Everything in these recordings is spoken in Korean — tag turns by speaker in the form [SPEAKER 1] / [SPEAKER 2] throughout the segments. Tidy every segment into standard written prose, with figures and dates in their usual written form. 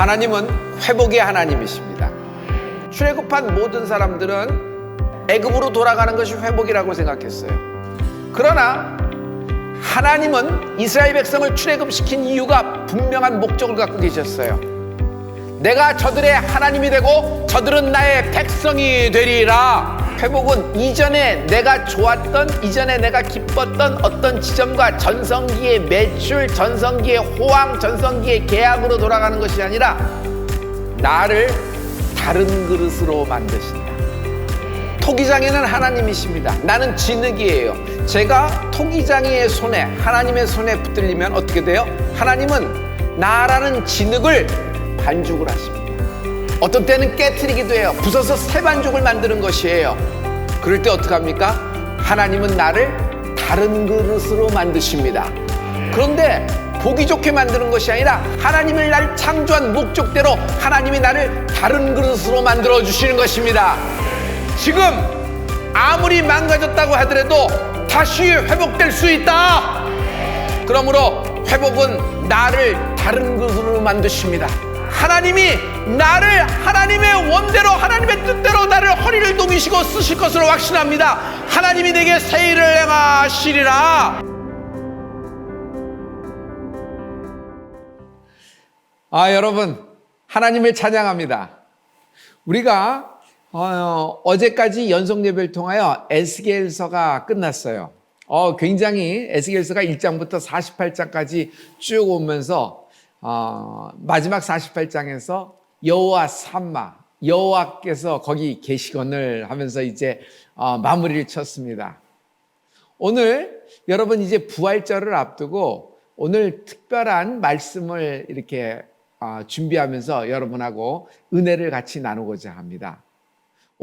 [SPEAKER 1] 하나님은 회복의 하나님이십니다. 출애굽한 모든 사람들은 애굽으로 돌아가는 것이 회복이라고 생각했어요. 그러나 하나님은 이스라엘 백성을 출애굽시킨 이유가 분명한 목적을 갖고 계셨어요. 내가 저들의 하나님이 되고 저들은 나의 백성이 되리라. 회복은 이전에 내가 좋았던, 이전에 내가 기뻤던 어떤 지점과 전성기의 매출, 전성기의 호황, 전성기의 계약으로 돌아가는 것이 아니라 나를 다른 그릇으로 만드신다. 토기장에는 하나님이십니다. 나는 진흙이에요. 제가 토기장이의 손에, 하나님의 손에 붙들리면 어떻게 돼요? 하나님은 나라는 진흙을 반죽을 하십니다. 어떤 때는 깨트리기도 해요. 부숴서 새 반죽을 만드는 것이에요. 그럴 때 어떡합니까? 하나님은 나를 다른 그릇으로 만드십니다. 그런데 보기 좋게 만드는 것이 아니라 하나님을 날 창조한 목적대로 하나님이 나를 다른 그릇으로 만들어 주시는 것입니다. 지금 아무리 망가졌다고 하더라도 다시 회복될 수 있다. 그러므로 회복은 나를 다른 그릇으로 만드십니다. 하나님이 나를 하나님의 원대로, 하나님의 뜻대로 나를 허리를 동이시고 쓰실 것으로 확신합니다. 하나님이 내게 새 일을 행하시리라. 여러분, 하나님을 찬양합니다. 우리가 어제까지 연속 예배를 통하여 에스겔서가 끝났어요. 굉장히 에스겔서가 1장부터 48장까지 쭉 오면서 마지막 48장에서 여호와 삼마, 여호와께서 거기 계시건을 하면서 이제 마무리를 쳤습니다. 오늘 여러분 이제 부활절을 앞두고 오늘 특별한 말씀을 이렇게 준비하면서 여러분하고 은혜를 같이 나누고자 합니다.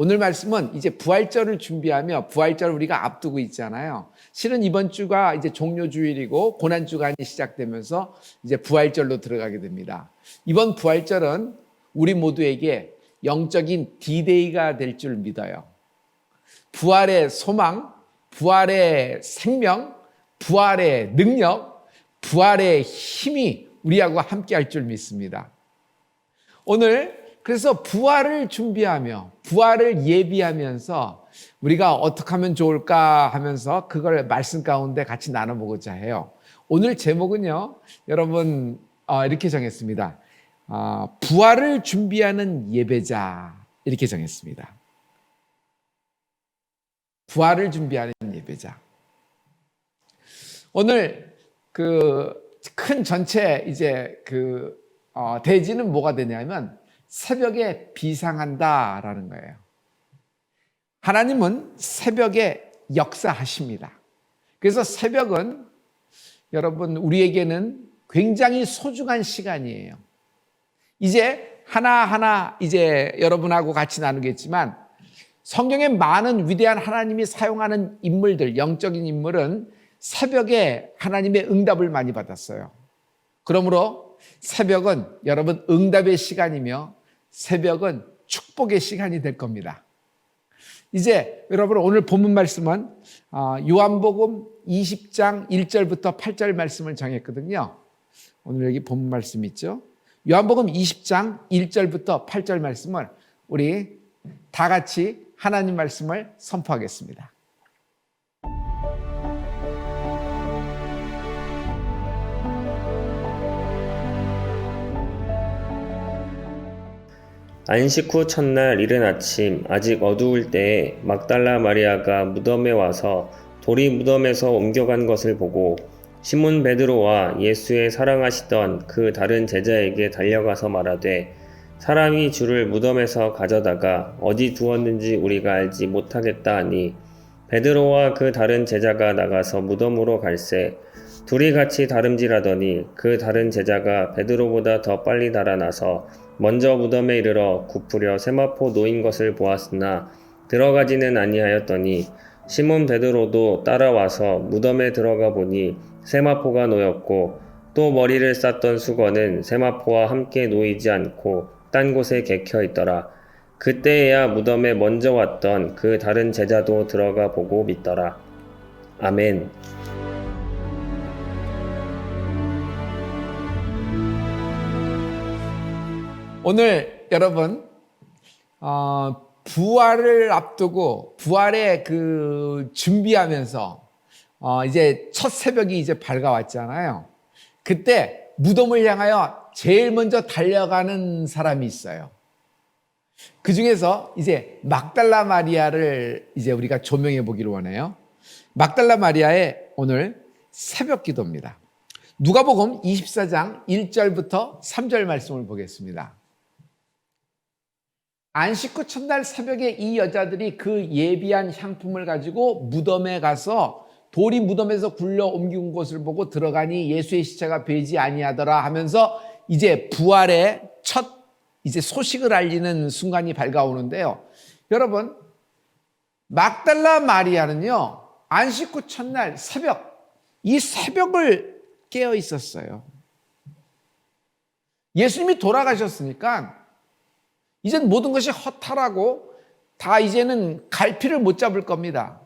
[SPEAKER 1] 오늘 말씀은 이제 부활절을 준비하며 부활절을 우리가 앞두고 있잖아요. 실은 이번 주가 이제 종료주일이고 고난주간이 시작되면서 이제 부활절로 들어가게 됩니다. 이번 부활절은 우리 모두에게 영적인 D-Day가 될 줄 믿어요. 부활의 소망, 부활의 생명, 부활의 능력, 부활의 힘이 우리하고 함께 할 줄 믿습니다. 오늘 그래서 부활을 준비하며 부활을 예비하면서 우리가 어떻게 하면 좋을까 하면서 그걸 말씀 가운데 같이 나눠보고자 해요. 오늘 제목은요, 여러분 이렇게 정했습니다. 부활을 준비하는 예배자, 이렇게 정했습니다. 부활을 준비하는 예배자. 오늘 그 큰 전체 이제 대지는 뭐가 되냐면 새벽에 비상한다라는 거예요. 하나님은 새벽에 역사하십니다. 그래서 새벽은 여러분 우리에게는 굉장히 소중한 시간이에요. 이제 하나하나 이제 여러분하고 같이 나누겠지만 성경에 많은 위대한 하나님이 사용하는 인물들, 영적인 인물은 새벽에 하나님의 응답을 많이 받았어요. 그러므로 새벽은 여러분 응답의 시간이며 새벽은 축복의 시간이 될 겁니다. 이제 여러분 오늘 본문 말씀은 요한복음 20장 1절부터 8절 말씀을 정했거든요. 오늘 여기 본문 말씀 있죠. 요한복음 20장 1절부터 8절 말씀을 우리 다 같이 하나님 말씀을 선포하겠습니다.
[SPEAKER 2] 안식 후 첫날 이른 아침 아직 어두울 때에 막달라 마리아가 무덤에 와서 돌이 무덤에서 옮겨간 것을 보고 시몬 베드로와 예수의 사랑하시던 그 다른 제자에게 달려가서 말하되 사람이 주를 무덤에서 가져다가 어디 두었는지 우리가 알지 못하겠다 하니 베드로와 그 다른 제자가 나가서 무덤으로 갈새 둘이 같이 다름질하더니 그 다른 제자가 베드로보다 더 빨리 달아나서 먼저 무덤에 이르러 굽으려 세마포 놓인 것을 보았으나 들어가지는 아니하였더니 시몬 베드로도 따라와서 무덤에 들어가 보니 세마포가 놓였고 또 머리를 쌌던 수건은 세마포와 함께 놓이지 않고 딴 곳에 개켜 있더라. 그때에야 무덤에 먼저 왔던 그 다른 제자도 들어가 보고 믿더라. 아멘.
[SPEAKER 1] 오늘 여러분 부활을 앞두고 부활에 준비하면서 이제 첫 새벽이 이제 밝아왔잖아요. 그때 무덤을 향하여 제일 먼저 달려가는 사람이 있어요. 그 중에서 이제 막달라 마리아를 이제 우리가 조명해 보기를 원해요. 막달라 마리아의 오늘 새벽 기도입니다. 누가복음 24장 1절부터 3절 말씀을 보겠습니다. 안식 후 첫날 새벽에 이 여자들이 그 예비한 향품을 가지고 무덤에 가서 돌이 무덤에서 굴려 옮긴 곳을 보고 들어가니 예수의 시체가 베지 아니하더라 하면서 이제 부활의 첫 이제 소식을 알리는 순간이 밝아오는데요. 여러분, 막달라 마리아는요, 안식 후 첫날 새벽, 이 새벽을 깨어 있었어요. 예수님이 돌아가셨으니까 이젠 모든 것이 허탈하고 다 이제는 갈피를 못 잡을 겁니다.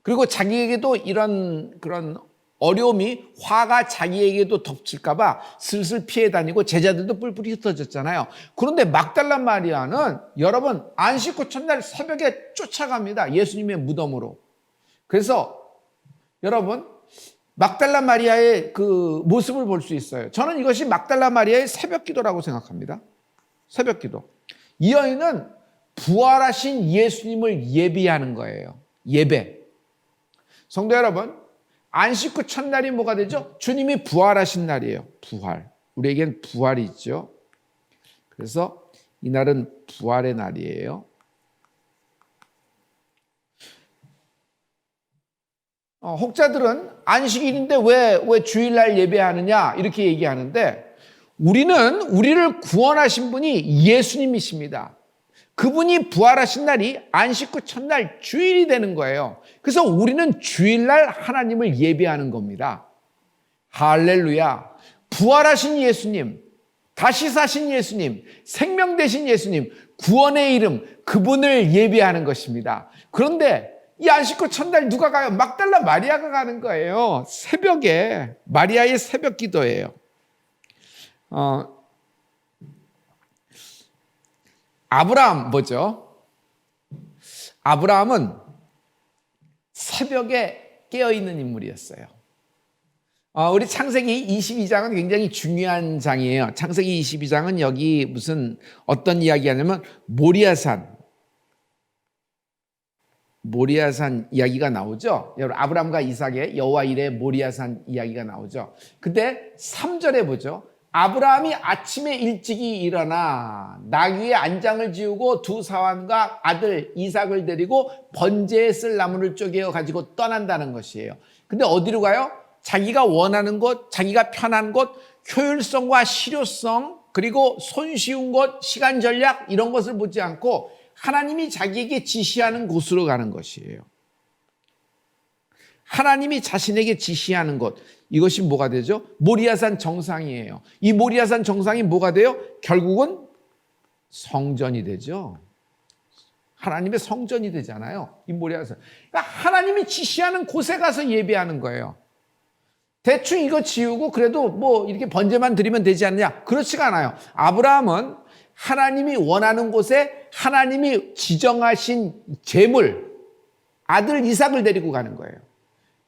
[SPEAKER 1] 그리고 자기에게도 이런 그런 어려움이 화가 자기에게도 덮칠까 봐 슬슬 피해 다니고 제자들도 뿔뿔이 흩어졌잖아요. 그런데 막달라 마리아는 여러분 안식 후 첫날 새벽에 쫓아갑니다. 예수님의 무덤으로. 그래서 여러분 막달라 마리아의 그 모습을 볼 수 있어요. 저는 이것이 막달라 마리아의 새벽 기도라고 생각합니다. 새벽 기도. 이 여인은 부활하신 예수님을 예비하는 거예요. 예배. 성도 여러분, 안식 후 첫날이 뭐가 되죠? 주님이 부활하신 날이에요. 부활. 우리에겐 부활이 있죠. 그래서 이날은 부활의 날이에요. 혹자들은 안식일인데 왜 주일날 예배하느냐 이렇게 얘기하는데 우리는 우리를 구원하신 분이 예수님이십니다. 그분이 부활하신 날이 안식 후 첫날 주일이 되는 거예요. 그래서 우리는 주일날 하나님을 예배하는 겁니다. 할렐루야. 부활하신 예수님, 다시 사신 예수님, 생명 되신 예수님, 구원의 이름, 그분을 예배하는 것입니다. 그런데 이 안식 후 첫날 누가 가요? 막달라 마리아가 가는 거예요. 새벽에. 마리아의 새벽 기도예요. 아브라함 뭐죠? 아브라함은 새벽에 깨어있는 인물이었어요. 우리 창세기 22장은 굉장히 중요한 장이에요. 창세기 22장은 여기 무슨 어떤 이야기 하냐면 모리아산 이야기가 나오죠. 여러분 아브라함과 이삭의 여호와 이레 모리아산 이야기가 나오죠. 그때 3절에 보죠. 아브라함이 아침에 일찍이 일어나 나귀의 안장을 지우고 두 사환과 아들 이삭을 데리고 번제에 쓸 나무를 쪼개어 가지고 떠난다는 것이에요. 근데 어디로 가요? 자기가 원하는 곳, 자기가 편한 곳, 효율성과 실효성, 그리고 손쉬운 곳, 시간 전략 이런 것을 보지 않고 하나님이 자기에게 지시하는 곳으로 가는 것이에요. 하나님이 자신에게 지시하는 것, 이것이 뭐가 되죠? 모리아산 정상이에요. 이 모리아산 정상이 뭐가 돼요? 결국은 성전이 되죠. 하나님의 성전이 되잖아요. 이 모리아산. 그러니까 하나님이 지시하는 곳에 가서 예배하는 거예요. 대충 이거 지우고 그래도 뭐 이렇게 번제만 드리면 되지 않느냐? 그렇지가 않아요. 아브라함은 하나님이 원하는 곳에 하나님이 지정하신 제물, 아들 이삭을 데리고 가는 거예요.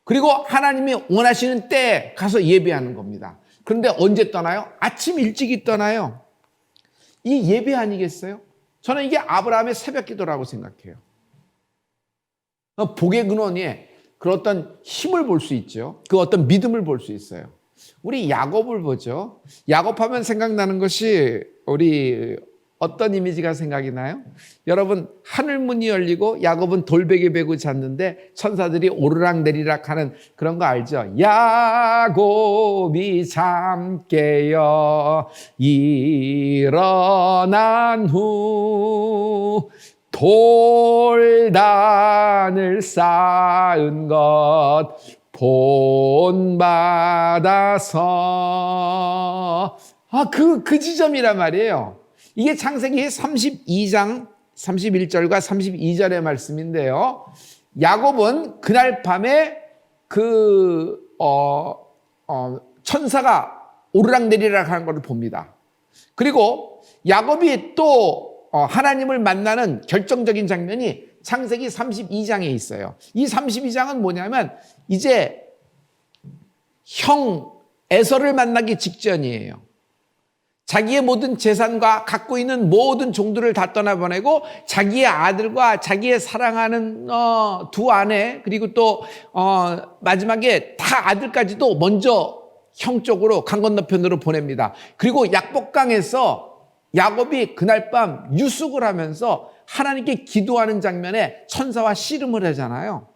[SPEAKER 1] 그리고 하나님이 원하시는 때에 가서 예배하는 겁니다. 그런데 언제 떠나요? 아침 일찍이 떠나요. 이 예배 아니겠어요? 저는 이게 아브라함의 새벽 기도라고 생각해요. 복의 근원에 그런 어떤 힘을 볼 수 있죠. 그 어떤 믿음을 볼 수 있어요. 우리 야곱을 보죠. 야곱하면 생각나는 것이 우리 어떤 이미지가 생각이 나요? 여러분 하늘 문이 열리고 야곱은 돌베개 베고 잤는데 천사들이 오르락 내리락 하는 그런 거 알죠? 야곱이 잠 깨어 일어난 후 돌단을 쌓은 것 본받아서 그 지점이란 말이에요. 이게 창세기 32장 31절과 32절의 말씀인데요. 야곱은 그날 밤에 천사가 오르락내리락 하는 것을 봅니다. 그리고 야곱이 또 하나님을 만나는 결정적인 장면이 창세기 32장에 있어요. 이 32장은 뭐냐면 이제 형 에서를 만나기 직전이에요. 자기의 모든 재산과 갖고 있는 모든 종들을 다 떠나보내고 자기의 아들과 자기의 사랑하는 두 아내, 그리고 또 마지막에 다 아들까지도 먼저 형 쪽으로 강 건너편으로 보냅니다. 그리고 약복강에서 야곱이 그날 밤 유숙을 하면서 하나님께 기도하는 장면에 천사와 씨름을 하잖아요.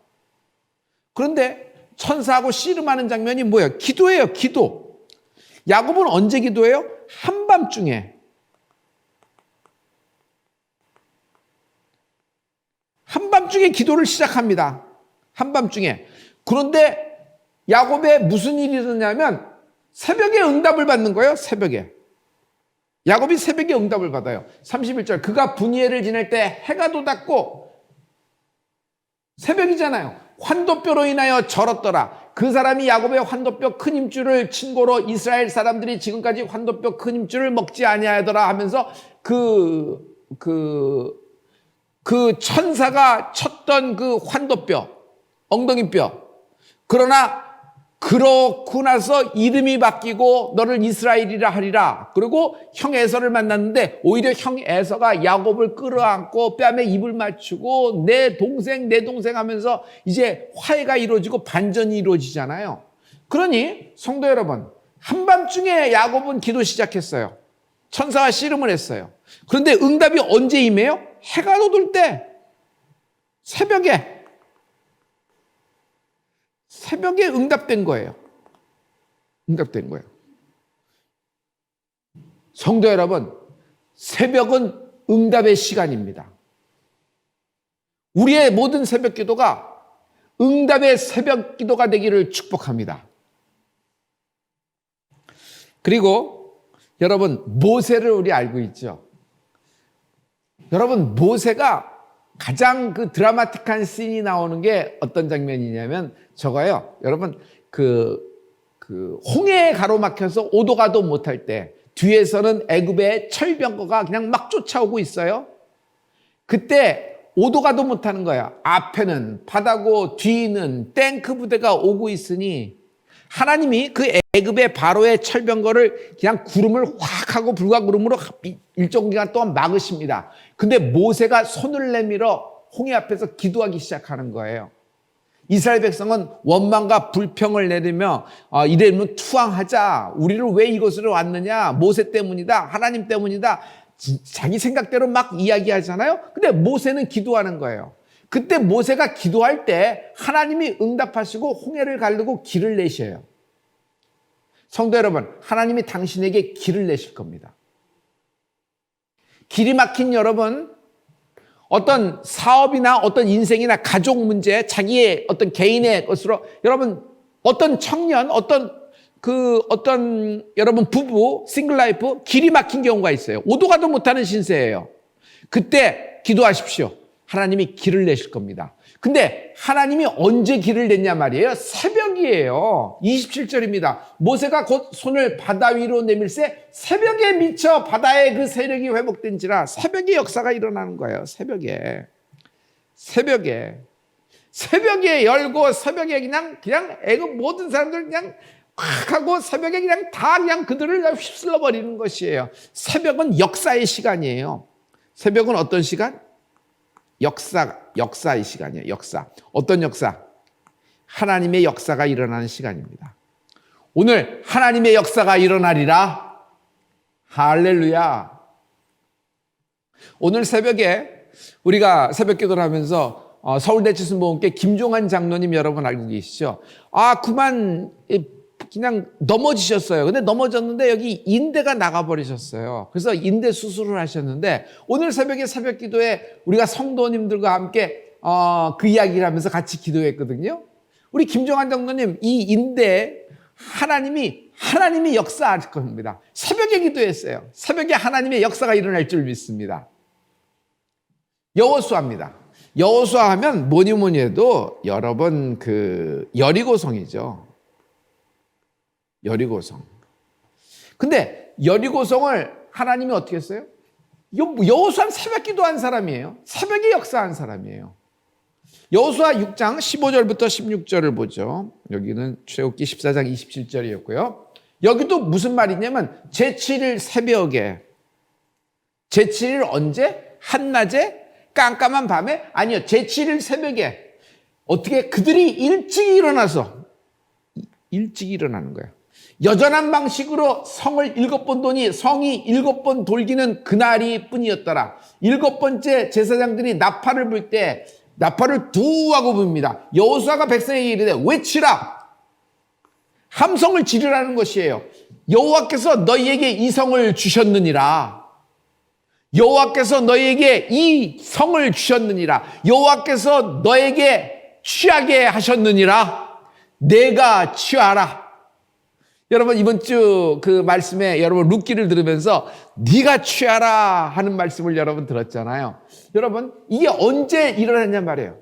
[SPEAKER 1] 그런데 천사하고 씨름하는 장면이 뭐예요? 기도예요, 기도. 야곱은 언제 기도해요? 한밤중에. 한밤중에 기도를 시작합니다. 한밤중에. 그런데 야곱에 무슨 일이 일어나냐면 새벽에 응답을 받는 거예요. 새벽에. 야곱이 새벽에 응답을 받아요. 31절. 그가 분이엘을 지낼 때 해가 돋았고 새벽이잖아요. 환도뼈로 인하여 절었더라. 그 사람이 야곱의 환도뼈 큰 힘줄을 친고로 이스라엘 사람들이 지금까지 환도뼈 큰 힘줄을 먹지 아니하더라 하면서 그 천사가 쳤던 그 환도뼈, 엉덩이뼈. 그러나 그렇고 나서 이름이 바뀌고 너를 이스라엘이라 하리라. 그리고 형 에서를 만났는데 오히려 형 에서가 야곱을 끌어안고 뺨에 입을 맞추고 내 동생 하면서 이제 화해가 이루어지고 반전이 이루어지잖아요. 그러니 성도 여러분, 한밤중에 야곱은 기도 시작했어요. 천사와 씨름을 했어요. 그런데 응답이 언제 임해요? 해가 돋을 때, 새벽에 응답된 거예요. 응답된 거예요. 성도 여러분, 새벽은 응답의 시간입니다. 우리의 모든 새벽 기도가 응답의 새벽 기도가 되기를 축복합니다. 그리고 여러분, 모세를 우리 알고 있죠? 여러분, 모세가 가장 그 드라마틱한 씬이 나오는 게 어떤 장면이냐면 저거요. 여러분, 홍해에 가로막혀서 오도 가도 못할 때 뒤에서는 애굽의 철병거가 그냥 막 쫓아오고 있어요. 그때 오도 가도 못하는 거야. 앞에는 바다고 뒤는 탱크 부대가 오고 있으니 하나님이 그 애굽의 바로의 철병거를 그냥 구름을 확 하고 불과 구름으로 일정 기간 동안 막으십니다. 근데 모세가 손을 내밀어 홍해 앞에서 기도하기 시작하는 거예요. 이스라엘 백성은 원망과 불평을 내리며 이래면 투항하자. 우리를 왜 이곳으로 왔느냐. 모세 때문이다. 하나님 때문이다. 자기 생각대로 막 이야기하잖아요. 근데 모세는 기도하는 거예요. 그때 모세가 기도할 때 하나님이 응답하시고 홍해를 가르고 길을 내셔요. 성도 여러분, 하나님이 당신에게 길을 내실 겁니다. 길이 막힌 여러분, 어떤 사업이나 어떤 인생이나 가족 문제, 자기의 어떤 개인의 것으로 여러분, 어떤 청년, 어떤 여러분 부부, 싱글 라이프, 길이 막힌 경우가 있어요. 오도 가도 못하는 신세예요. 그때 기도하십시오. 하나님이 길을 내실 겁니다. 근데 하나님이 언제 길을 냈냐 말이에요. 새벽이에요. 27절입니다. 모세가 곧 손을 바다 위로 내밀새 새벽에 미쳐 바다의 그 세력이 회복된지라. 새벽에 역사가 일어나는 거예요. 새벽에 열고 새벽에 그냥 애굽 모든 사람들 그냥 확 하고 새벽에 그냥 다 그냥 그들을 휩쓸러 버리는 것이에요. 새벽은 역사의 시간이에요. 새벽은 어떤 시간? 역사의 시간이에요. 역사. 어떤 역사? 하나님의 역사가 일어나는 시간입니다. 오늘 하나님의 역사가 일어나리라. 할렐루야. 오늘 새벽에 우리가 새벽 기도를 하면서 서울대치순복음교회 김종환 장로님 여러분 알고 계시죠? 그냥 넘어지셨어요. 근데 넘어졌는데 여기 인대가 나가버리셨어요. 그래서 인대 수술을 하셨는데 오늘 새벽에 새벽 기도에 우리가 성도님들과 함께 그 이야기를 하면서 같이 기도했거든요. 우리 김종환 장로님 이 인대 하나님이 역사할 겁니다. 새벽에 기도했어요. 새벽에 하나님의 역사가 일어날 줄 믿습니다. 여호수아입니다. 여호수아 하면 뭐니 해도 여러분 여리고성이죠. 여리고성. 근데 여리고성을 하나님이 어떻게 했어요? 여호수아는 새벽 기도한 사람이에요. 새벽에 역사한 사람이에요. 여호수아 6장 15절부터 16절을 보죠. 여기는 출애굽기 14장 27절이었고요. 여기도 무슨 말이냐면 제7일 새벽에, 제7일 언제? 한낮에? 깜깜한 밤에? 아니요, 제7일 새벽에. 어떻게? 그들이 일찍 일어나서, 일찍 일어나는 거예요. 여전한 방식으로 성을 7번 도니 성이 7번 돌기는 그날이 뿐이었더라. 7번째 제사장들이 나팔을 불 때 나팔을 두 하고 붑니다. 여호수아가 백성에게 이르되 외치라. 함성을 지르라는 것이에요. 여호와께서 너희에게 이 성을 주셨느니라. 여호와께서 너희에게 이 성을 주셨느니라. 여호와께서 너에게 취하게 하셨느니라. 내가 취하라. 여러분 이번 주 그 말씀에 여러분 룻기를 들으면서 네가 취하라 하는 말씀을 여러분 들었잖아요. 여러분 이게 언제 일어났냔 말이에요.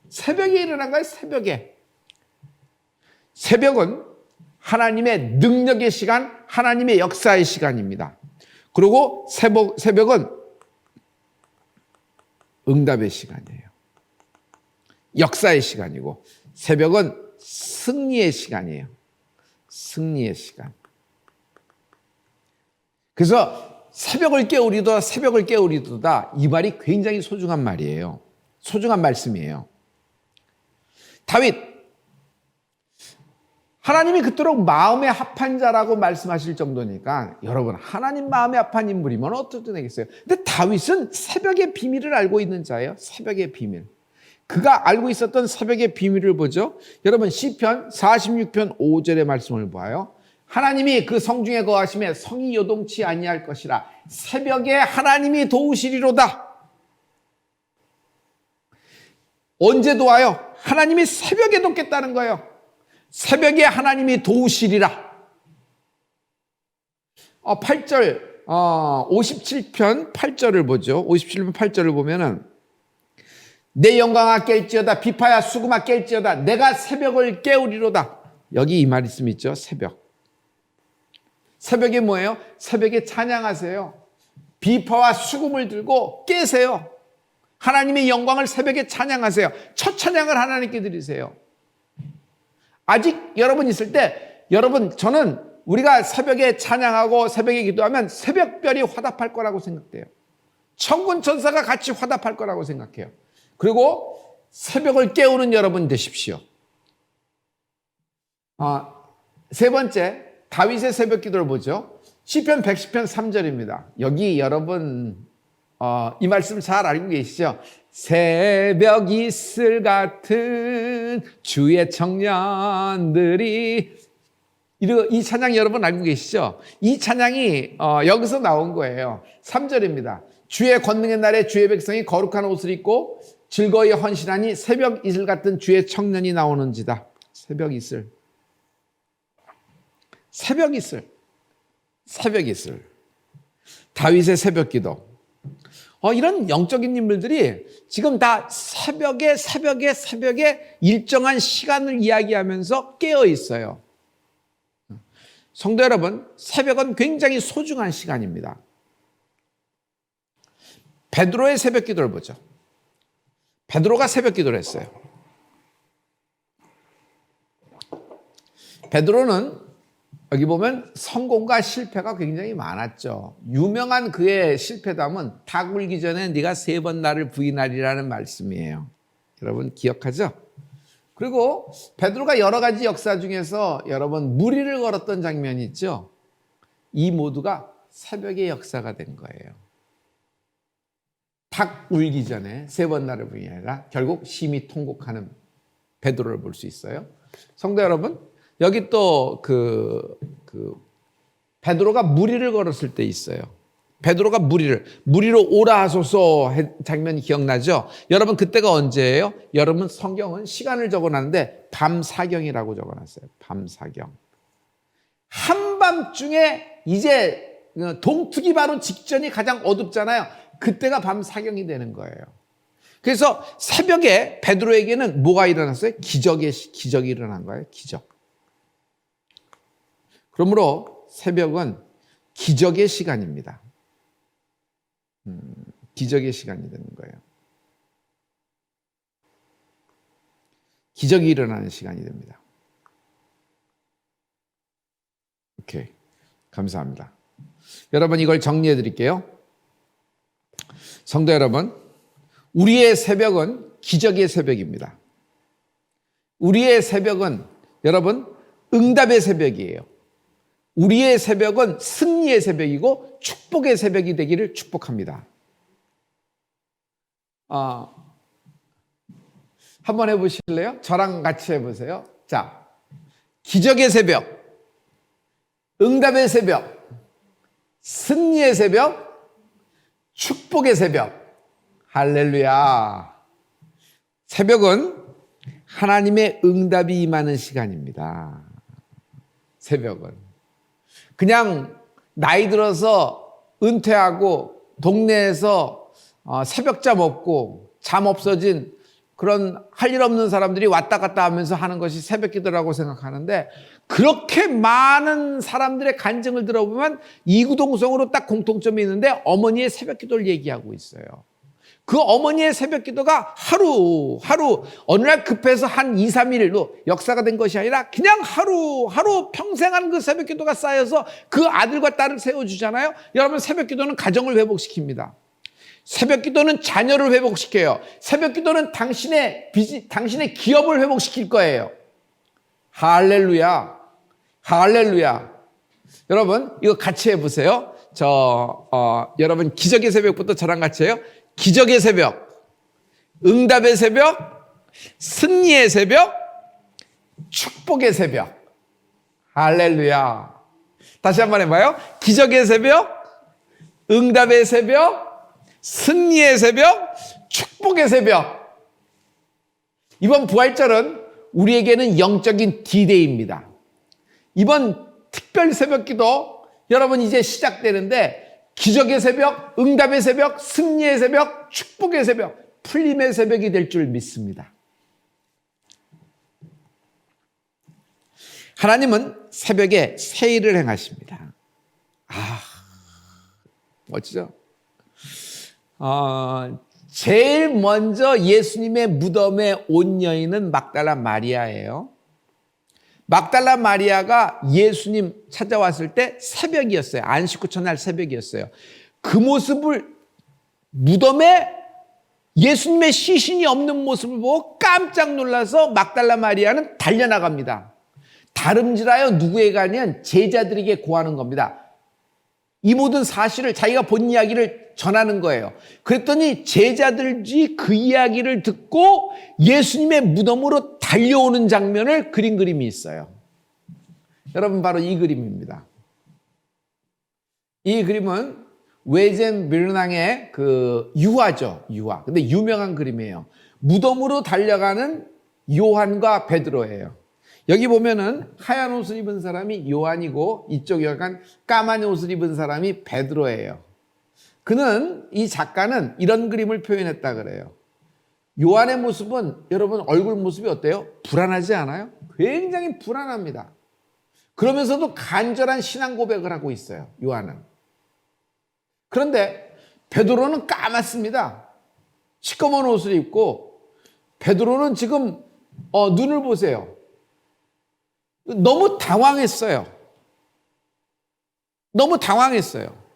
[SPEAKER 1] 새벽에 일어난 거예요. 새벽에. 새벽은 하나님의 능력의 시간, 하나님의 역사의 시간입니다. 그리고 새벽은 응답의 시간이에요. 역사의 시간이고 새벽은 승리의 시간이에요. 승리의 시간. 그래서 새벽을 깨우리도다, 새벽을 깨우리도다, 이 말이 굉장히 소중한 말이에요. 소중한 말씀이에요. 다윗, 하나님이 그토록 마음에 합한 자라고 말씀하실 정도니까 여러분 하나님 마음에 합한 인물이면 어떻게 되겠어요? 근데 다윗은 새벽의 비밀을 알고 있는 자예요. 새벽의 비밀. 그가 알고 있었던 새벽의 비밀을 보죠. 여러분 시편 46편 5절의 말씀을 봐요. 하나님이 그 성중에 거하심에 성이 요동치 아니할 것이라. 새벽에 하나님이 도우시리로다. 언제 도와요? 하나님이 새벽에 돕겠다는 거예요. 새벽에 하나님이 도우시리라. 8절 57편 8절을 보죠. 57편 8절을 보면은 내 영광아 깰지어다 비파야 수금아 깰지어다 내가 새벽을 깨우리로다. 여기 이 말씀 있죠. 새벽. 새벽에 뭐예요? 새벽에 찬양하세요. 비파와 수금을 들고 깨세요. 하나님의 영광을 새벽에 찬양하세요. 첫 찬양을 하나님께 드리세요. 아직 여러분 있을 때 여러분 저는 우리가 새벽에 찬양하고 새벽에 기도하면 새벽별이 화답할 거라고 생각돼요. 천군 천사가 같이 화답할 거라고 생각해요. 그리고 새벽을 깨우는 여러분 되십시오. 세 번째, 다윗의 새벽 기도를 보죠. 시편 110편 3절입니다. 여기 여러분 이 말씀 잘 알고 계시죠? 새벽 이슬 같은 주의 청년들이 이 찬양 여러분 알고 계시죠? 이 찬양이 여기서 나온 거예요. 3절입니다. 주의 권능의 날에 주의 백성이 거룩한 옷을 입고 즐거이 헌신하니 새벽 이슬 같은 주의 청년이 나오는지다. 새벽 이슬. 새벽 이슬. 새벽 이슬. 다윗의 새벽 기도. 이런 영적인 인물들이 지금 다 새벽에 일정한 시간을 이야기하면서 깨어 있어요. 성도 여러분, 새벽은 굉장히 소중한 시간입니다. 베드로의 새벽 기도를 보죠. 베드로가 새벽 기도를 했어요. 베드로는 여기 보면 성공과 실패가 굉장히 많았죠. 유명한 그의 실패담은 닭 울기 전에 네가 3번 나를 부인하리라는 말씀이에요. 여러분 기억하죠? 그리고 베드로가 여러 가지 역사 중에서 여러분 무리를 걸었던 장면이 있죠. 이 모두가 새벽의 역사가 된 거예요. 닭 울기 전에 3번 나를 부인하리라. 결국 심히 통곡하는 베드로를 볼 수 있어요. 성도 여러분, 여기 또 베드로가 무리를 걸었을 때 있어요. 베드로가 무리로 오라 하소서 장면이 기억나죠? 여러분 그때가 언제예요? 여러분 성경은 시간을 적어놨는데 밤사경이라고 적어놨어요. 밤사경. 한밤중에 이제 동트기 바로 직전이 가장 어둡잖아요. 그때가 밤사경이 되는 거예요. 그래서 새벽에 베드로에게는 뭐가 일어났어요? 기적이 일어난 거예요. 기적. 그러므로 새벽은 기적의 시간입니다. 기적의 시간이 되는 거예요. 기적이 일어나는 시간이 됩니다. 오케이. 감사합니다. 여러분, 이걸 정리해 드릴게요. 성도 여러분, 우리의 새벽은 기적의 새벽입니다. 우리의 새벽은 여러분 응답의 새벽이에요. 우리의 새벽은 승리의 새벽이고 축복의 새벽이 되기를 축복합니다. 한번 해보실래요? 저랑 같이 해보세요. 자, 기적의 새벽, 응답의 새벽, 승리의 새벽, 축복의 새벽. 할렐루야. 새벽은 하나님의 응답이 임하는 시간입니다. 새벽은. 그냥 나이 들어서 은퇴하고 동네에서 새벽잠 없고 잠 없어진 그런 할 일 없는 사람들이 왔다 갔다 하면서 하는 것이 새벽 기도라고 생각하는데, 그렇게 많은 사람들의 간증을 들어보면 이구동성으로 딱 공통점이 있는데 어머니의 새벽 기도를 얘기하고 있어요. 그 어머니의 새벽 기도가 하루 어느 날 급해서 한 2, 3일로 역사가 된 것이 아니라 그냥 하루 평생 하는 그 새벽 기도가 쌓여서 그 아들과 딸을 세워주잖아요. 여러분, 새벽 기도는 가정을 회복시킵니다. 새벽 기도는 자녀를 회복시켜요. 새벽 기도는 당신의 기업을 회복시킬 거예요. 할렐루야. 할렐루야. 여러분, 이거 같이 해보세요. 여러분, 기적의 새벽부터 저랑 같이 해요. 기적의 새벽, 응답의 새벽, 승리의 새벽, 축복의 새벽. 할렐루야. 다시 한번 해봐요. 기적의 새벽, 응답의 새벽, 승리의 새벽, 축복의 새벽. 이번 부활절은 우리에게는 영적인 D-Day입니다. 이번 특별 새벽 기도 여러분 이제 시작되는데, 기적의 새벽, 응답의 새벽, 승리의 새벽, 축복의 새벽, 풀림의 새벽이 될 줄 믿습니다. 하나님은 새벽에 새 일을 행하십니다. 멋지죠? 제일 먼저 예수님의 무덤에 온 여인은 막달라 마리아예요. 막달라 마리아가 예수님 찾아왔을 때 새벽이었어요. 안식 첫날 새벽이었어요. 그 모습을, 무덤에 예수님의 시신이 없는 모습을 보고 깜짝 놀라서 막달라 마리아는 달려나갑니다. 다름질하여 누구에게 하냐면 제자들에게 고하는 겁니다. 이 모든 사실을, 자기가 본 이야기를 전하는 거예요. 그랬더니 제자들이 그 이야기를 듣고 예수님의 무덤으로 달려오는 장면을 그린 그림이 있어요. 여러분, 바로 이 그림입니다. 이 그림은 웨젠 밀낭의 그 유화죠. 유화. 근데 유명한 그림이에요. 무덤으로 달려가는 요한과 베드로예요. 여기 보면은 하얀 옷을 입은 사람이 요한이고, 이쪽 약간 까만 옷을 입은 사람이 베드로예요. 이 작가는 이런 그림을 표현했다 그래요. 요한의 모습은, 여러분 얼굴 모습이 어때요? 불안하지 않아요? 굉장히 불안합니다. 그러면서도 간절한 신앙 고백을 하고 있어요, 요한은. 그런데 베드로는 까맣습니다. 시꺼먼 옷을 입고, 베드로는 지금 눈을 보세요. 너무 당황했어요. 너무 당황했어요.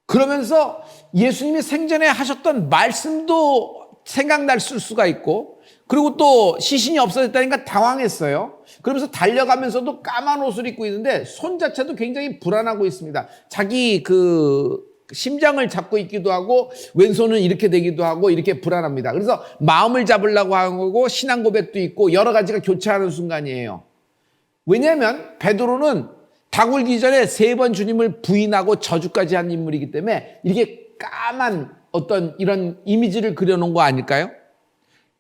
[SPEAKER 1] 그러면서 예수님이 생전에 하셨던 말씀도 생각날 수가 있고, 그리고 또 시신이 없어졌다니까 당황했어요. 그러면서 달려가면서도 까만 옷을 입고 있는데 손 자체도 굉장히 불안하고 있습니다. 자기 심장을 잡고 있기도 하고, 왼손은 이렇게 되기도 하고, 이렇게 불안합니다. 그래서 마음을 잡으려고 하는 거고, 신앙 고백도 있고, 여러 가지가 교차하는 순간이에요. 왜냐하면 베드로는 닭 울기 전에 3번 주님을 부인하고 저주까지 한 인물이기 때문에 이렇게 까만 어떤 이런 이미지를 그려놓은 거 아닐까요?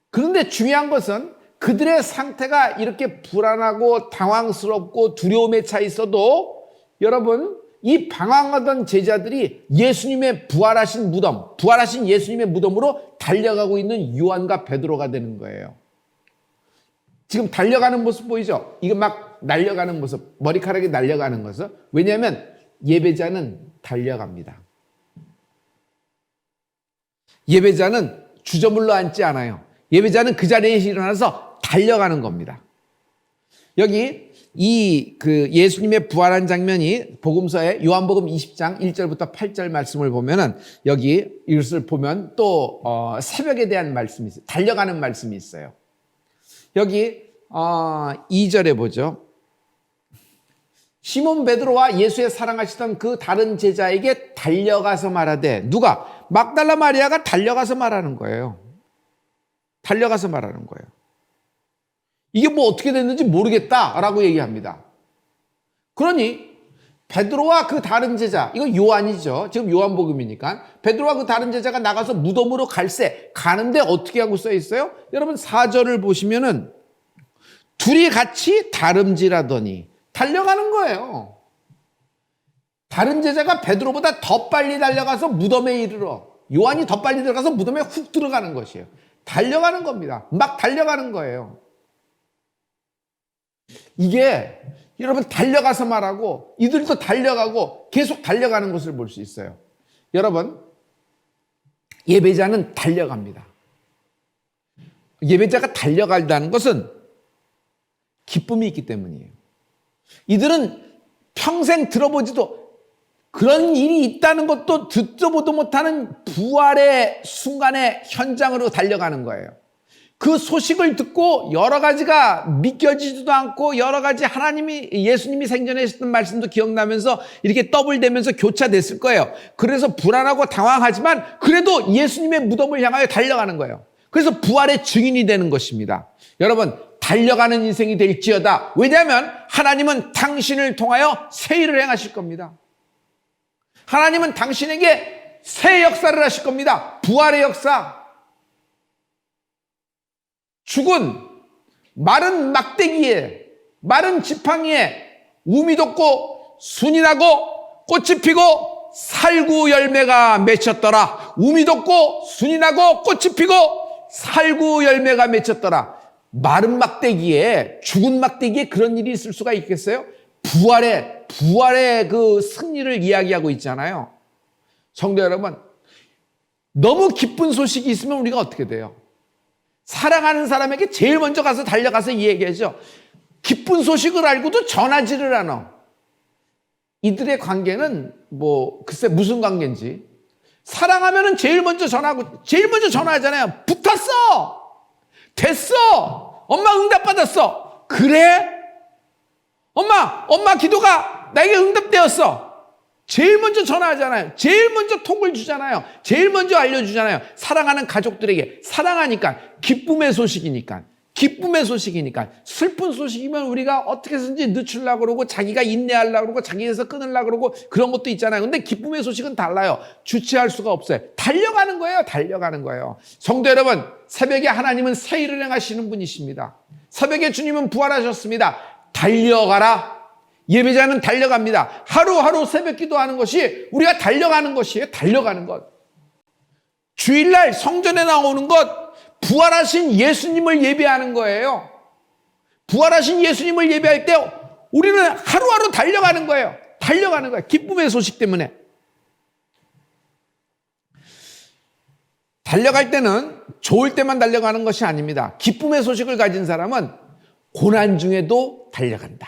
[SPEAKER 1] 그런데 중요한 것은 그들의 상태가 이렇게 불안하고 당황스럽고 두려움에 차 있어도, 여러분, 이 방황하던 제자들이 예수님의 부활하신 예수님의 무덤으로 달려가고 있는 요한과 베드로가 되는 거예요. 지금 달려가는 모습 보이죠? 이거 막 날려가는 모습, 머리카락이 날려가는 모습. 왜냐하면 예배자는 달려갑니다. 예배자는 주저물러 앉지 않아요. 예배자는 그 자리에 일어나서 달려가는 겁니다. 여기 예수님의 부활한 장면이 복음서에 요한복음 20장 1절부터 8절 말씀을 보면은 여기 이것을 보면 또 새벽에 대한 말씀이 있어요. 달려가는 말씀이 있어요. 여기 2절에 보죠. 시몬 베드로와 예수의 사랑하시던 그 다른 제자에게 달려가서 말하되, 누가? 막달라 마리아가 달려가서 말하는 거예요. 달려가서 말하는 거예요. 이게 뭐 어떻게 됐는지 모르겠다라고 얘기합니다. 그러니 베드로와 그 다른 제자, 이건 요한이죠. 지금 요한복음이니까. 베드로와 그 다른 제자가 나가서 무덤으로 갈새 가는데 어떻게 하고 써 있어요? 여러분 4절을 보시면은 둘이 같이 다름질하더니 달려가는 거예요. 다른 제자가 베드로보다 더 빨리 달려가서 무덤에 이르러, 요한이 더 빨리 들어가서 무덤에 훅 들어가는 것이에요. 달려가는 겁니다. 막 달려가는 거예요. 이게 여러분 달려가서 말하고 이들도 달려가고 계속 달려가는 것을 볼 수 있어요. 여러분, 예배자는 달려갑니다. 예배자가 달려간다는 것은 기쁨이 있기 때문이에요. 이들은 평생 들어보지도, 그런 일이 있다는 것도 듣도 보도 못하는 부활의 순간의 현장으로 달려가는 거예요. 그 소식을 듣고 여러 가지가 믿겨지지도 않고, 여러 가지 예수님이 생전에 하셨던 말씀도 기억나면서 이렇게 떠블대면서 교차됐을 거예요. 그래서 불안하고 당황하지만 그래도 예수님의 무덤을 향하여 달려가는 거예요. 그래서 부활의 증인이 되는 것입니다. 여러분, 달려가는 인생이 될지어다. 왜냐하면 하나님은 당신을 통하여 새 일을 행하실 겁니다. 하나님은 당신에게 새 역사를 하실 겁니다. 부활의 역사. 죽은 마른 막대기에, 마른 지팡이에 우미 돋고 순이 나고 꽃이 피고 살구 열매가 맺혔더라. 우미 돋고 순이 나고 꽃이 피고 살구 열매가 맺혔더라. 마른 막대기에, 죽은 막대기에 그런 일이 있을 수가 있겠어요? 부활의 그 승리를 이야기하고 있잖아요. 성도 여러분, 너무 기쁜 소식이 있으면 우리가 어떻게 돼요? 사랑하는 사람에게 제일 먼저 가서 달려가서 얘기하죠. 기쁜 소식을 알고도 전하지를 않아. 이들의 관계는 글쎄 무슨 관계인지. 사랑하면은 제일 먼저 전하고, 제일 먼저 전화하잖아요. 붙었어! 됐어! 엄마 응답받았어! 그래? 엄마 기도가 나에게 응답되었어! 제일 먼저 전화하잖아요. 제일 먼저 톡을 주잖아요. 제일 먼저 알려주잖아요. 사랑하는 가족들에게. 사랑하니까. 기쁨의 소식이니까. 슬픈 소식이면 우리가 어떻게 해서든지 늦추려고 그러고, 자기가 인내하려고 그러고, 자기에서 끊으려고 그러고, 그런 것도 있잖아요. 근데 기쁨의 소식은 달라요. 주체할 수가 없어요. 달려가는 거예요. 성도 여러분, 새벽에 하나님은 새 일을 행하시는 분이십니다. 새벽에 주님은 부활하셨습니다. 달려가라. 예배자는 달려갑니다. 하루하루 새벽 기도하는 것이 우리가 달려가는 것이에요. 달려가는 것. 주일날 성전에 나오는 것, 부활하신 예수님을 예배하는 거예요. 부활하신 예수님을 예배할 때 우리는 하루하루 달려가는 거예요. 기쁨의 소식 때문에. 달려갈 때는 좋을 때만 달려가는 것이 아닙니다. 기쁨의 소식을 가진 사람은 고난 중에도 달려간다.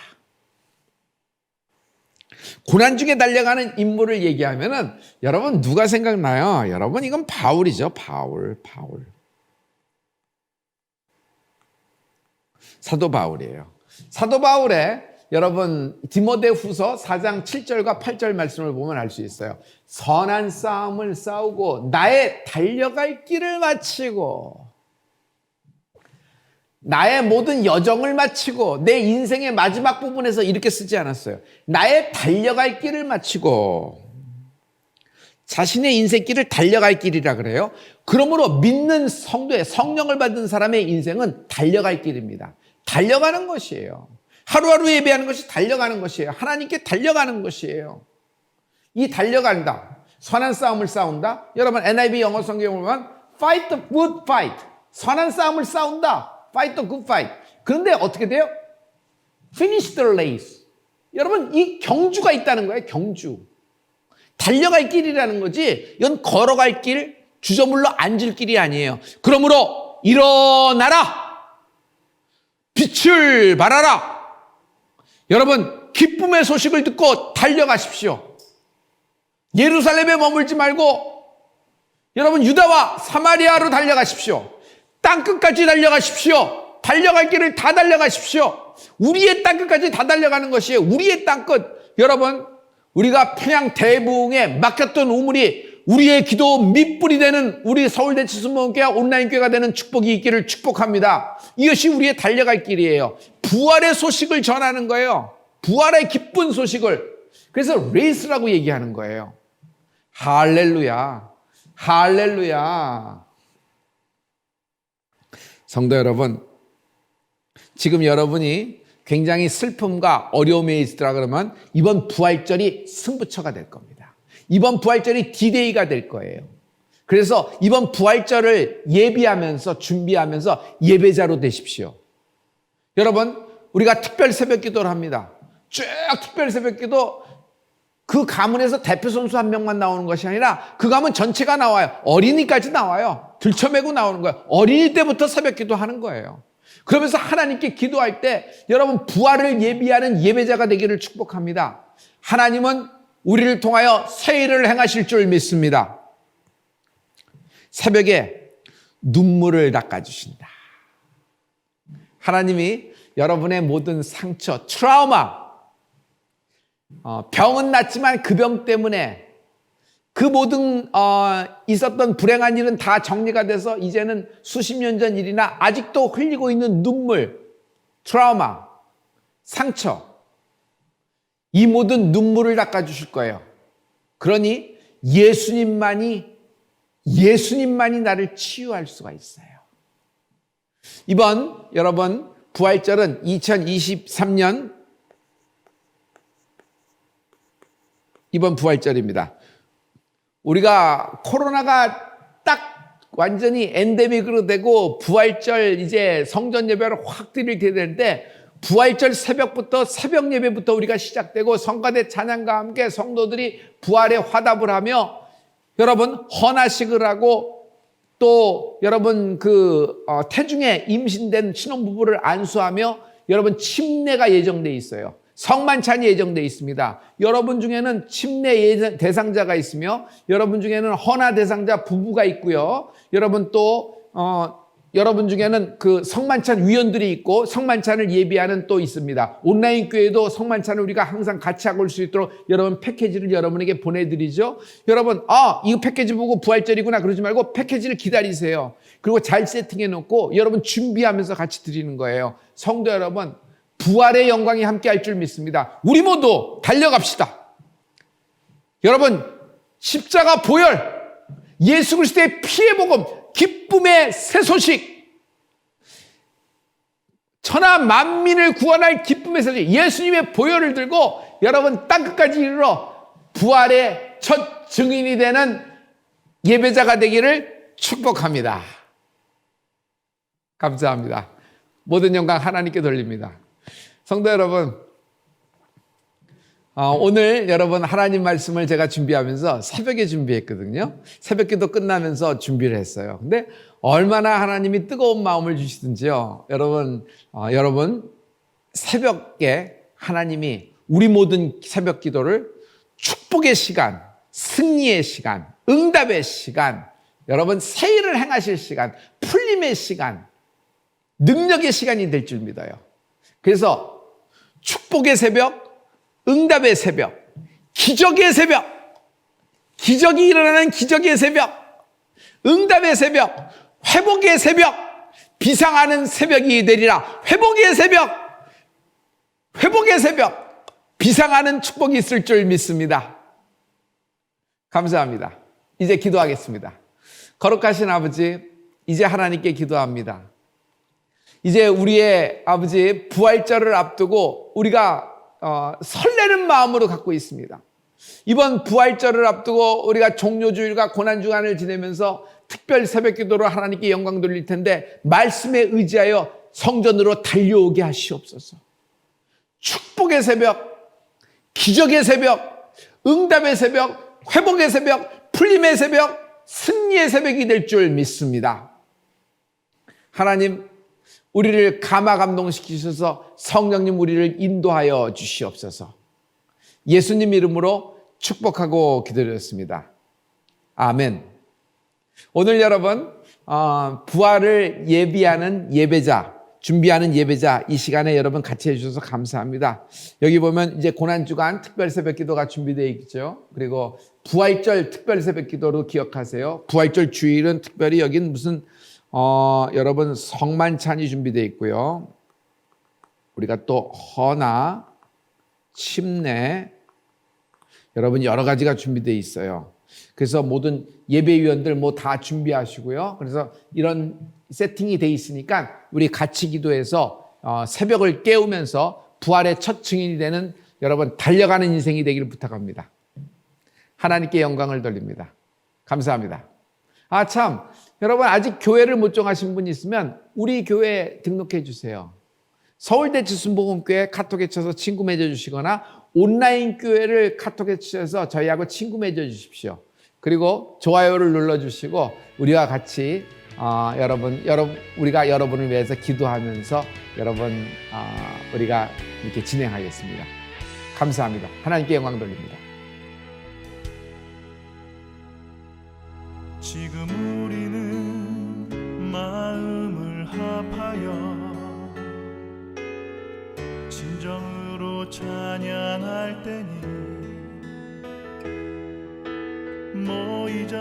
[SPEAKER 1] 고난 중에 달려가는 인물을 얘기하면은 여러분 누가 생각나요? 여러분 이건 바울이죠. 바울. 사도 바울이에요. 사도 바울의 여러분 디모데후서 4장 7절과 8절 말씀을 보면 알 수 있어요. 선한 싸움을 싸우고 나의 달려갈 길을 마치고 나의 모든 여정을 마치고, 내 인생의 마지막 부분에서 이렇게 쓰지 않았어요. 나의 달려갈 길을 마치고, 자신의 인생길을 달려갈 길이라 그래요. 그러므로 믿는 성도의 성령을 받은 사람의 인생은 달려갈 길입니다. 달려가는 것이에요. 하루하루 예배하는 것이 달려가는 것이에요. 하나님께 달려가는 것이에요. 이 달려간다, 선한 싸움을 싸운다. 여러분 NIV 영어 성경을 보면 fight the good fight, 선한 싸움을 싸운다. Fight the good fight. 그런데 어떻게 돼요? Finish the race. 여러분, 이 경주가 있다는 거예요. 경주. 달려갈 길이라는 거지, 이건 걸어갈 길, 주저물러 앉을 길이 아니에요. 그러므로 일어나라, 빛을 발하라. 여러분, 기쁨의 소식을 듣고 달려가십시오. 예루살렘에 머물지 말고 여러분, 유다와 사마리아로 달려가십시오. 땅끝까지 달려가십시오. 달려갈 길을 다 달려가십시오. 우리의 땅끝까지 다 달려가는 것이에요. 우리의 땅끝. 여러분, 우리가 평양 대부흥에 맡겼던 우물이 우리의 기도 밑불이 되는 우리 서울대 치수모험교회 온라인교회가 되는 축복이 있기를 축복합니다. 이것이 우리의 달려갈 길이에요. 부활의 소식을 전하는 거예요. 부활의 기쁜 소식을. 그래서 레이스라고 얘기하는 거예요. 할렐루야. 할렐루야. 성도 여러분, 지금 여러분이 굉장히 슬픔과 어려움에 있으라 그러면 이번 부활절이 승부처가 될 겁니다. 이번 부활절이 디데이가 될 거예요. 그래서 이번 부활절을 예비하면서 준비하면서 예배자로 되십시오. 여러분, 우리가 특별 새벽 기도를 합니다. 쭉 특별 새벽 기도, 그 가문에서 대표 선수 한 명만 나오는 것이 아니라 그 가문 전체가 나와요. 어린이까지 나와요. 들쳐매고 나오는 거예요. 어린이 때부터 새벽 기도하는 거예요. 그러면서 하나님께 기도할 때 여러분, 부활을 예비하는 예배자가 되기를 축복합니다. 하나님은 우리를 통하여 새 일을 행하실 줄 믿습니다. 새벽에 눈물을 닦아주신다. 하나님이 여러분의 모든 상처, 트라우마, 병은 낫지만 그 병 때문에 그 모든 있었던 불행한 일은 다 정리가 돼서 이제는 수십 년 전 일이나 아직도 흘리고 있는 눈물, 트라우마, 상처, 이 모든 눈물을 닦아주실 거예요. 그러니 예수님만이 나를 치유할 수가 있어요. 이번 여러분 부활절은 2023년 이번 부활절입니다. 우리가 코로나가 딱 완전히 엔데믹으로 되고 부활절 이제 성전 예배를 확 드릴 때 되는데, 부활절 새벽부터 새벽 예배부터 우리가 시작되고 성가대 찬양과 함께 성도들이 부활의 화답을 하며 여러분 헌화식을 하고 또 여러분 태중에 임신된 신혼부부를 안수하며 여러분 침례가 예정돼 있어요. 성만찬이 예정돼 있습니다. 여러분 중에는 침례 대상자가 있으며 여러분 중에는 헌화 대상자 부부가 있고요. 여러분 또 여러분 중에는 그 성만찬 위원들이 있고 성만찬을 예비하는 또 있습니다. 온라인 교회도 성만찬을 우리가 항상 같이 하고 올 수 있도록 여러분 패키지를 여러분에게 보내드리죠. 여러분 이거 패키지 보고 부활절이구나 그러지 말고 패키지를 기다리세요. 그리고 잘 세팅해 놓고 여러분 준비하면서 같이 드리는 거예요. 성도 여러분, 부활의 영광이 함께 할 줄 믿습니다. 우리 모두 달려갑시다. 여러분, 십자가 보혈, 예수 그리스도의 피의 복음, 기쁨의 새 소식, 천하 만민을 구원할 기쁨의 새 소식, 예수님의 보혈을 들고 여러분 땅끝까지 이르러 부활의 첫 증인이 되는 예배자가 되기를 축복합니다. 감사합니다. 모든 영광 하나님께 돌립니다. 성도 여러분, 오늘 여러분 하나님 말씀을 제가 준비하면서 새벽에 준비했거든요. 새벽기도 끝나면서 준비를 했어요. 근데 얼마나 하나님이 뜨거운 마음을 주시든지요. 여러분 새벽에 하나님이 우리 모든 새벽기도를 축복의 시간, 승리의 시간, 응답의 시간, 여러분 새 일을 행하실 시간, 풀림의 시간, 능력의 시간이 될 줄 믿어요. 그래서 축복의 새벽, 응답의 새벽, 기적의 새벽, 기적이 일어나는 기적의 새벽, 응답의 새벽, 회복의 새벽, 비상하는 새벽이 되리라. 회복의 새벽, 회복의 새벽, 비상하는 축복이 있을 줄 믿습니다. 감사합니다. 이제 기도하겠습니다. 거룩하신 아버지, 이제 하나님께 기도합니다. 이제 우리의 아버지 부활절을 앞두고 우리가 설레는 마음으로 갖고 있습니다. 이번 부활절을 앞두고 우리가 종료주일과 고난주간을 지내면서 특별 새벽기도로 하나님께 영광 돌릴 텐데 말씀에 의지하여 성전으로 달려오게 하시옵소서. 축복의 새벽, 기적의 새벽, 응답의 새벽, 회복의 새벽, 풀림의 새벽, 승리의 새벽이 될 줄 믿습니다. 하나님, 우리를 감화 감동시키셔서 성령님 우리를 인도하여 주시옵소서. 예수님 이름으로 축복하고 기도드렸습니다. 아멘. 오늘 여러분 부활을 예비하는 예배자, 준비하는 예배자 이 시간에 여러분 같이 해주셔서 감사합니다. 여기 보면 이제 고난주간 특별 새벽 기도가 준비되어 있죠. 그리고 부활절 특별 새벽 기도로 기억하세요. 부활절 주일은 특별히 여긴 무슨 여러분 성만찬이 준비되어 있고요. 우리가 또 헌화, 침례 여러분 여러 가지가 준비되어 있어요. 그래서 모든 예배위원들 뭐 다 준비하시고요. 그래서 이런 세팅이 돼 있으니까 우리 같이 기도해서 새벽을 깨우면서 부활의 첫 증인이 되는 여러분 달려가는 인생이 되기를 부탁합니다. 하나님께 영광을 돌립니다. 감사합니다. 참 여러분 아직 교회를 못 정하신 분이 있으면 우리 교회에 등록해 주세요. 서울대 지순복음교회 카톡에 쳐서 친구 맺어주시거나 온라인 교회를 카톡에 치셔서 저희하고 친구 맺어주십시오. 그리고 좋아요를 눌러주시고 우리와 같이 우리가 여러분을 위해서 기도하면서 여러분 우리가 이렇게 진행하겠습니다. 감사합니다. 하나님께 영광 돌립니다.
[SPEAKER 3] 지금 우리는 마음을 합하여 진정으로 찬양할 때니 모이자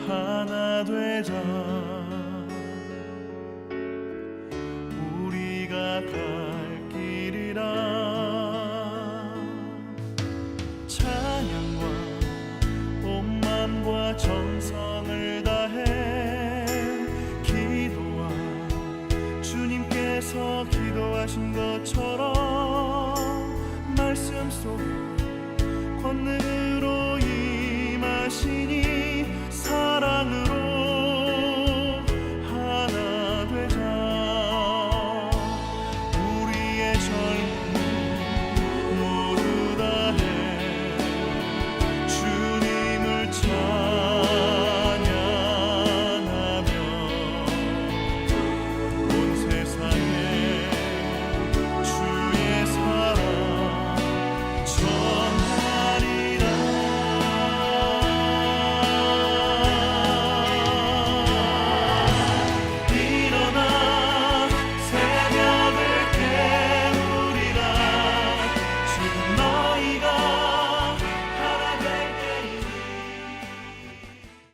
[SPEAKER 3] 하나 되자 우리가 갈 길이라 찬양과 온 맘과 정성을 다해 기도와 주님께서 기도하신 것처럼 말씀 속에 권능으로 임하시니